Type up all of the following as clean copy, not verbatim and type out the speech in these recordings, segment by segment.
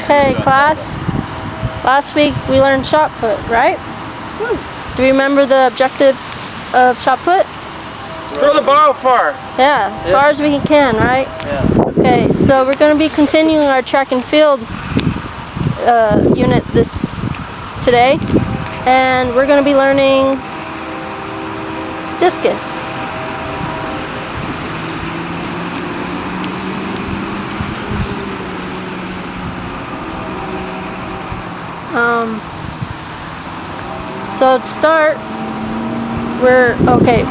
Okay, class. Last week we learned shot put, right? Do you remember the objective of shot put? Throw the ball far. Yeah, as far as we can, right? Yeah. Okay, so we're going to be continuing our track and field unit today, and we're going to be learning discus. So to start,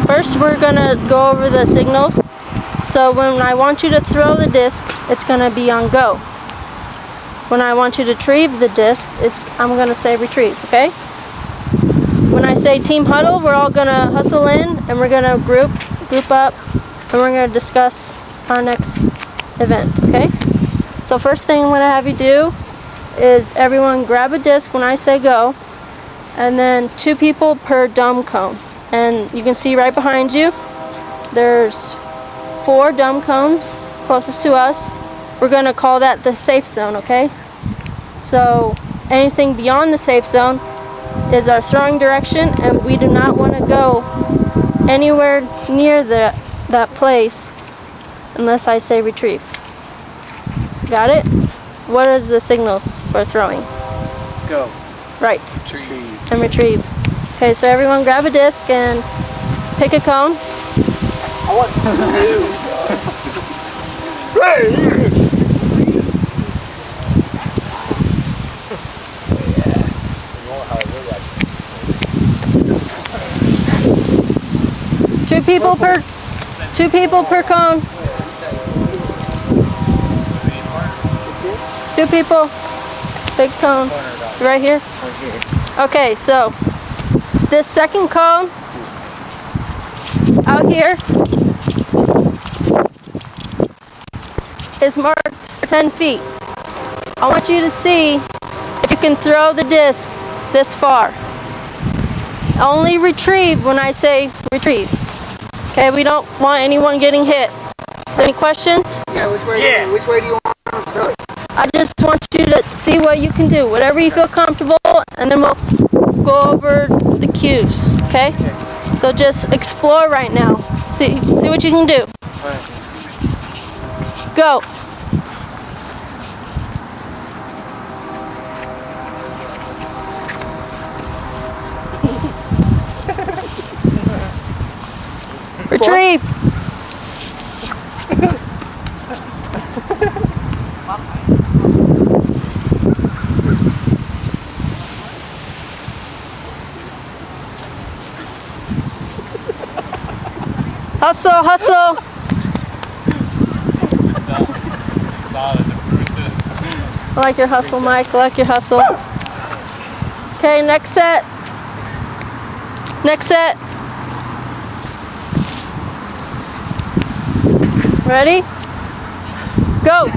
first we're gonna go over the signals. So when I want you to throw the disc, it's gonna be on go. When I want you to retrieve the disc, I'm gonna say retrieve, okay? When I say team huddle, we're all gonna hustle in and we're gonna group up, and we're gonna discuss our next event, okay? So first thing I'm gonna have you do is everyone grab a disc when I say go, and then 2 people per dumb cone. And you can see right behind you, there's 4 dumb cones closest to us. We're gonna call that the safe zone, okay? So anything beyond the safe zone is our throwing direction, and we do not want to go anywhere near that place unless I say retrieve. Got it? What are the signals for throwing? Go. Right. Retrieve. And retrieve. Okay, so everyone grab a disc and pick a cone. I want Two people per cone. 2 people. Big cone. Right here. Okay, so this second cone out here is marked 10 feet. I want you to see if you can throw the disc this far. Only retrieve when I say retrieve. Okay, we don't want anyone getting hit. Any questions? Yeah, which way do you want us to throw it? I just want you to see what you can do. Whatever you feel comfortable, and then we'll go over the cues, okay? So just explore right now. See what you can do. Go. Retrieve. Hustle, hustle. I like your hustle, Mike. I like your hustle. Okay, next set. Next set. Ready? Go.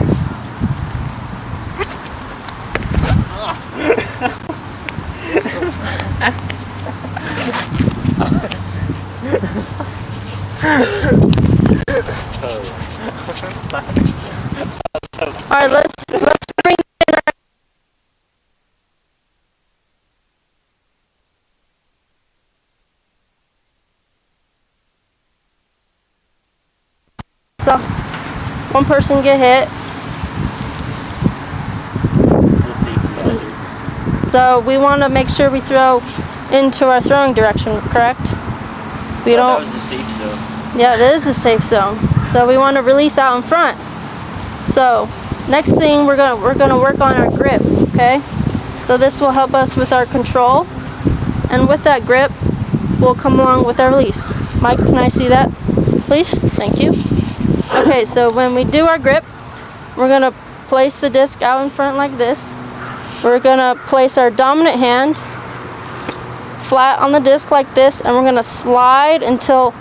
All right, let's bring in our so one person get hit. So we want to make sure we throw into our throwing direction, correct? We don't. That was the safe zone. Yeah, that is the safe zone. So we want to release out in front. So next thing we're gonna work on our grip, okay? So this will help us with our control, and with that grip will come along with our release. Mike, can I see that, please? Thank you. Okay, so when we do our grip, we're gonna place the disc out in front like this. We're gonna place our dominant hand flat on the disc like this, and we're gonna slide until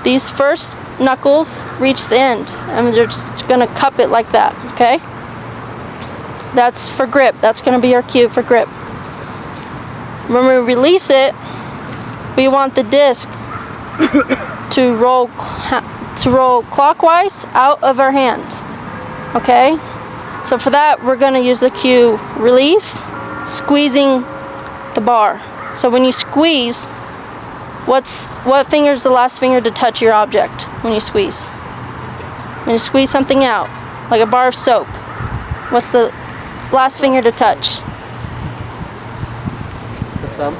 these first knuckles reach the end, and we're just gonna cup it like that, okay? That's for grip. That's gonna be our cue for grip. When we release it, we want the disc to roll clockwise out of our hand, okay? So for that, we're going to use the cue release, squeezing the bar. So when you squeeze, what finger is the last finger to touch your object when you squeeze? When you squeeze something out, like a bar of soap, what's the last finger to touch? The thumb.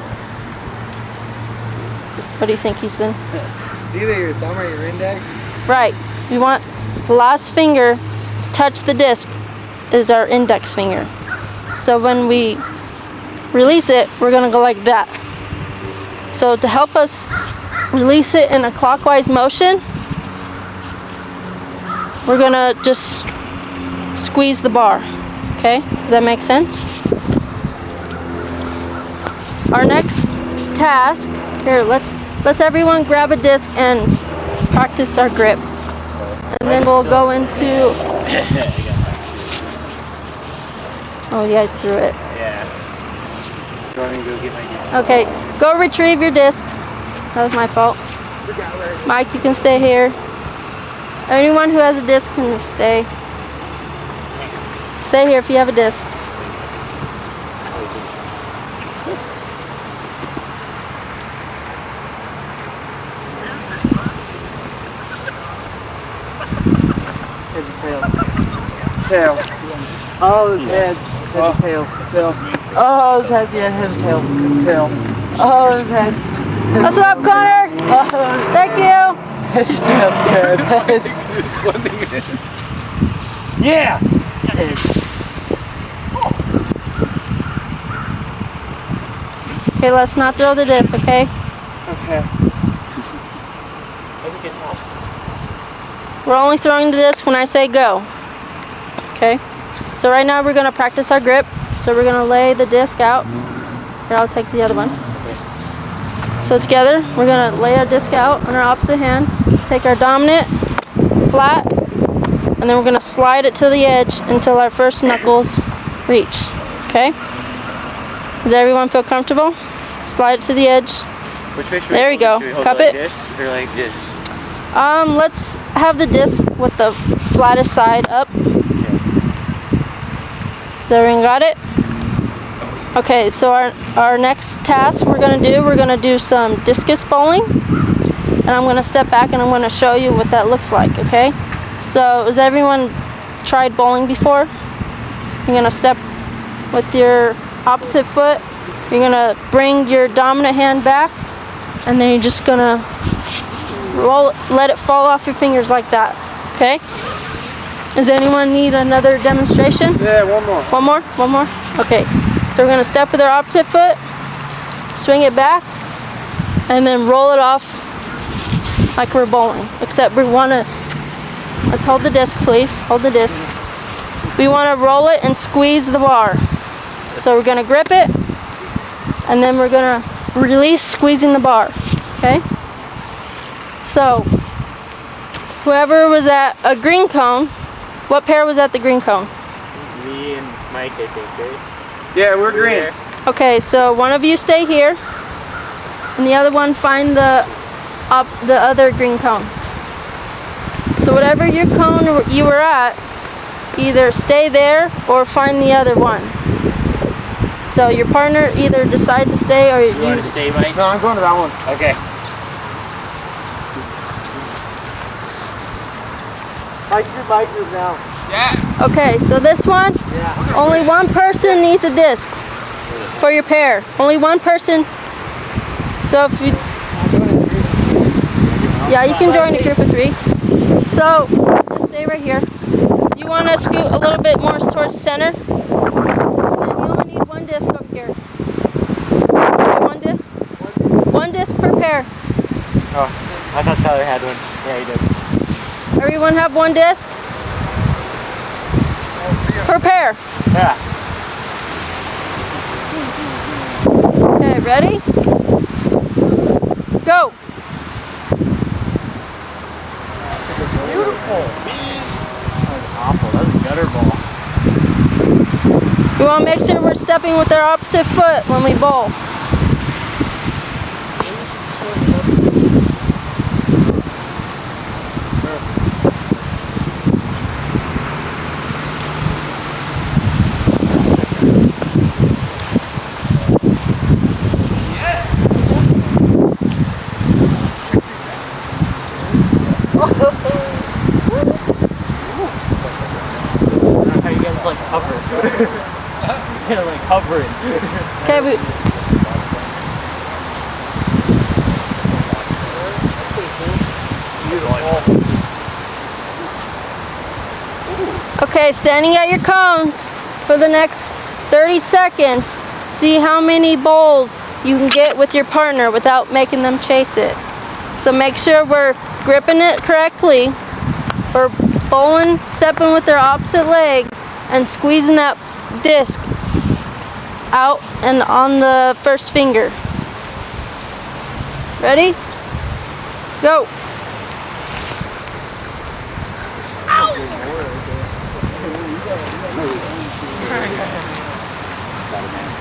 What do you think, Easton? It's either your thumb or your index. Right. We want the last finger to touch the disc is our index finger. So when we release it, we're going to go like that. So to help us release it in a clockwise motion, we're going to just squeeze the bar. Okay? Does that make sense? Our next task, here, let's everyone grab a disc and practice our grip. And then we'll go into... Oh, you guys threw it. Yeah. Do you want me to go get my disc? Okay, go retrieve your discs. That was my fault. Mike, you can stay here. Anyone who has a disc can stay. Stay here if you have a disc. Heads or tails? Tails. Oh, those heads. Heads or tails? Tails. Oh, those heads, yeah, heads or tails? Tails. Oh, those heads. What's up, Connor? Thank you. Heads or tails? Heads. Yeah! Okay, let's not throw the disc, okay? Okay. Does it get tossed? We're only throwing the disc when I say go. Okay? So right now we're going to practice our grip. So we're going to lay the disc out. Here, I'll take the other one. So together, we're going to lay our disc out on our opposite hand. Take our dominant, flat, and then we're going to slide it to the edge until our first knuckles reach. Okay? Does everyone feel comfortable? Slide it to the edge. Which way should There we you hold go. it? Should we hold Cup it like it. this or like this? Let's have the disc with the flattest side up. Has everyone got it? Okay, so our next task we're gonna do some discus bowling. And I'm gonna step back and I'm gonna show you what that looks like, okay? So has everyone tried bowling before? You're gonna step with your opposite foot. You're gonna bring your dominant hand back, and then you're just gonna let it fall off your fingers like that, okay? Does anyone need another demonstration? Yeah, one more. One more? One more? Okay. So we're gonna step with our opposite foot, swing it back, and then roll it off like we're bowling. Except we wanna, let's hold the disc please, hold the disc. We wanna roll it and squeeze the bar. So we're gonna grip it, and then we're gonna release squeezing the bar, okay? So, whoever was at a green cone, what pair was at the green cone? Me and Mike, I think, right? Yeah, we're green. Okay, so one of you stay here, and the other one find the other green cone. So whatever your cone you were at, either stay there or find the other one. So your partner either decides to stay or You want to stay, Mike? No, I'm going to that one. Okay. Mike group now. Yeah. Okay, so this one, Yeah. only one person needs a disc for your pair. Only one person. So if you, yeah, you can join a group of 3. So just stay right here. You want to scoot a little bit more towards center. And you only need one disc up here. Okay, one disc. One disc per pair. Oh, I thought Tyler had one. Yeah, he did. Everyone have one disc per pair. Yeah. Okay, ready? Go. Beautiful. That was awful. That was a gutter ball. We want to make sure we're stepping with our opposite foot when we bowl. They're like hovering. Okay, we, okay, standing at your cones for the next 30 seconds. See how many bowls you can get with your partner without making them chase it. So make sure we're gripping it correctly. We're bowling, stepping with their opposite leg, and squeezing that disc out and on the first finger. Ready? Go.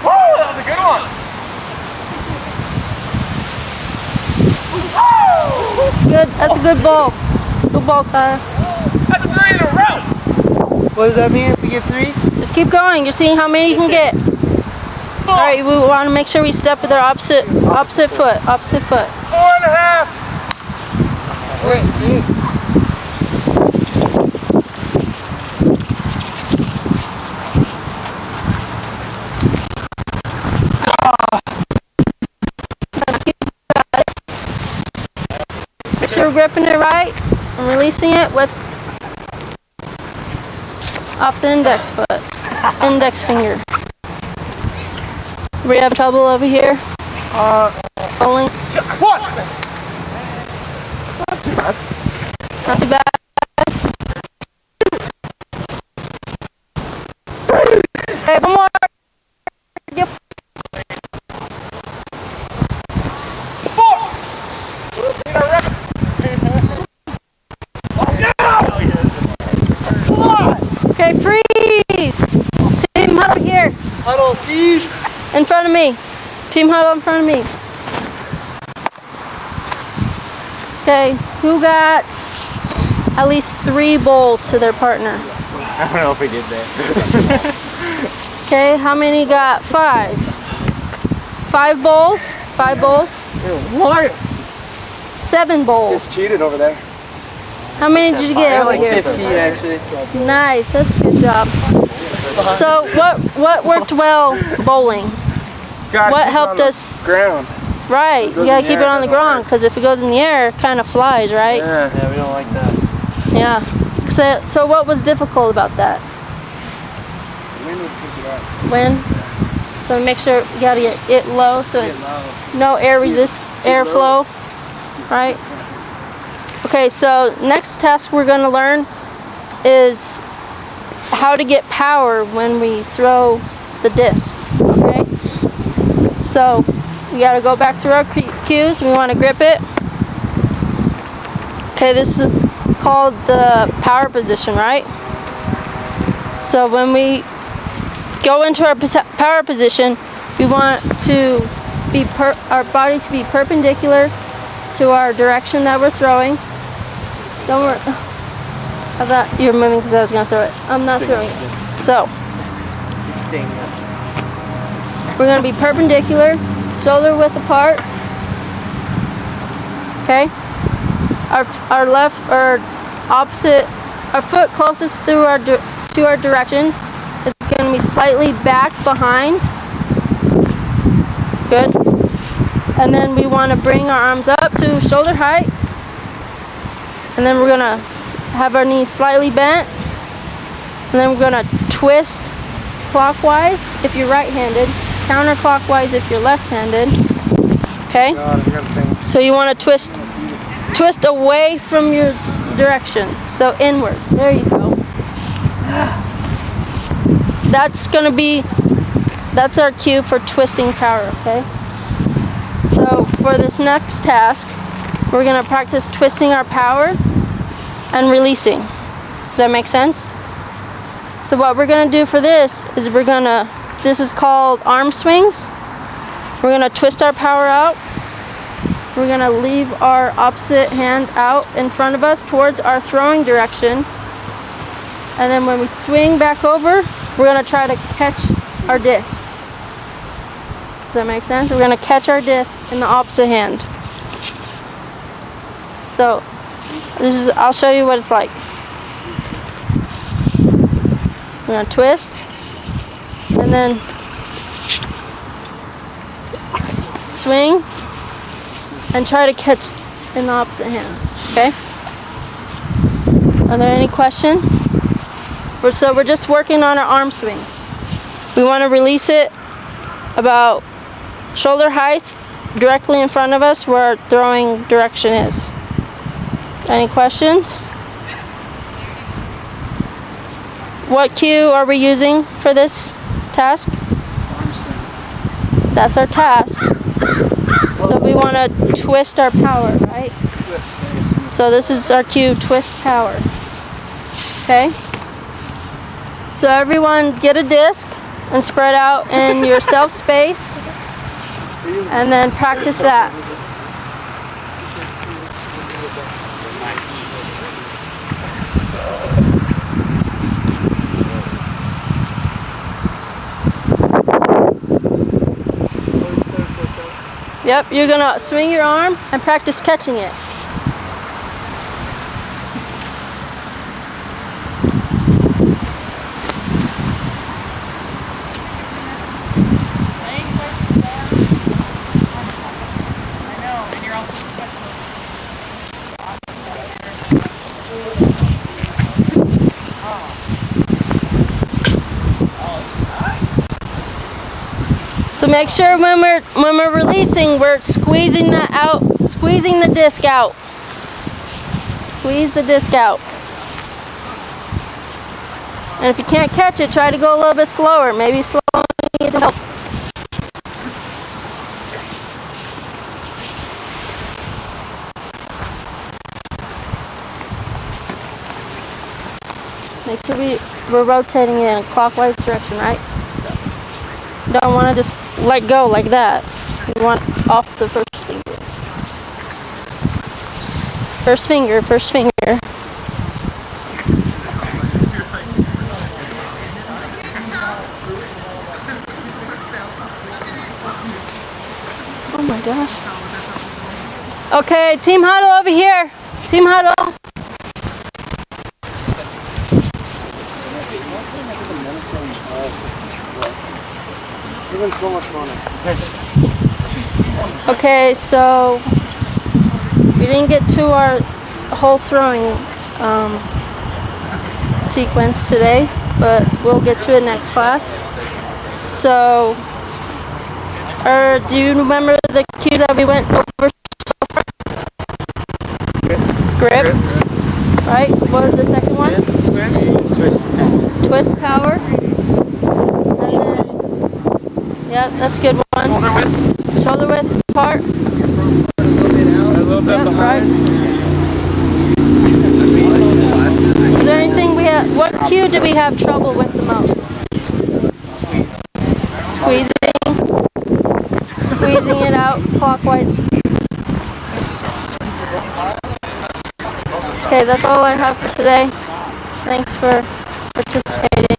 Woo! That was a good one! Good. That's a good ball. Good ball, Tyler. That's 3 in a row! What does that mean if we get 3? Just keep going. You're seeing how many you can get. All right. We want to make sure we step with our opposite foot. Opposite foot. 4.5! Make sure we're gripping it right and releasing it with off the index foot, index finger. We have trouble over here. Bowling. One! Not too bad. Okay, one more. Yep. 4! In a row! Okay, freeze. Team huddle here. Huddle, team. In front of me. Team huddle in front of me. Okay, who got at least 3 bowls to their partner? I don't know if we did that. Okay, how many got 5? 5 bowls? 5 bowls? What? 7 bowls. Cheated over there. How many did you get I over like here? 15 actually. Nice, that's a good job. So what worked well bowling? What helped us? Ground. Right, you gotta keep it on the ground because if it goes in the air, it kind of flies, right? Yeah, we don't like that. Yeah. So what was difficult about that? Wind would pick it up. Wind. So make sure you gotta get it low so no airflow, right? Okay, so next task we're gonna learn is how to get power when we throw the disc. Okay. So we gotta go back through our cues. We want to grip it. Okay, this is called the power position, right? So when we go into our power position, we want to be our body to be perpendicular to our direction that we're throwing. Don't worry. I thought you were moving because I was going to throw it. I'm not throwing it. So we're going to be perpendicular, shoulder width apart. Okay. Our left or opposite, our foot closest through to our direction is going to be slightly back behind. Good. And then we want to bring our arms up to shoulder height. And then we're going to have our knees slightly bent. And then we're going to twist clockwise if you're right-handed, counterclockwise if you're left-handed. Okay? So you want to twist away from your direction. So inward. There you go. That's our cue for twisting power, okay? So for this next task, we're going to practice twisting our power and releasing. Does that make sense? So what we're going to do for this is this is called arm swings. We're going to twist our power out. We're going to leave our opposite hand out in front of us towards our throwing direction. And then when we swing back over, we're going to try to catch our disc. Does that make sense? We're going to catch our disc in the opposite hand. So I'll show you what it's like. We're going to twist, and then swing and try to catch in the opposite hand. Okay? Are there any questions? So we're just working on our arm swing. We want to release it about shoulder height directly in front of us where our throwing direction is. Any questions? What cue are we using for this task? That's our task. So we want to twist our power, right? So this is our cue, twist power. Okay? So everyone get a disc and spread out in your self space and then practice that. Yep, you're gonna swing your arm and practice catching it. So make sure when we're releasing, we're squeezing that out, squeezing the disc out. Squeeze the disc out. And if you can't catch it, try to go a little bit slower. Maybe slowing it to help. Make sure we're rotating it in a clockwise direction, right? Don't want to just let go like that. You want off the first finger. First finger, first finger. Oh my gosh. Okay, team huddle over here. Team huddle. Even so much money. Okay, so we didn't get to our whole throwing sequence today, but we'll get to it next class. So, do you remember the cues that we went over so far? Grip. Right? What was the second one? Twist power. And then, yep, that's a good one. Shoulder width. Shoulder width apart. A little bit Yep, behind. right. Is there anything what cue do we have trouble with the most? Squeezing it out clockwise. Okay, that's all I have for today. Thanks for participating.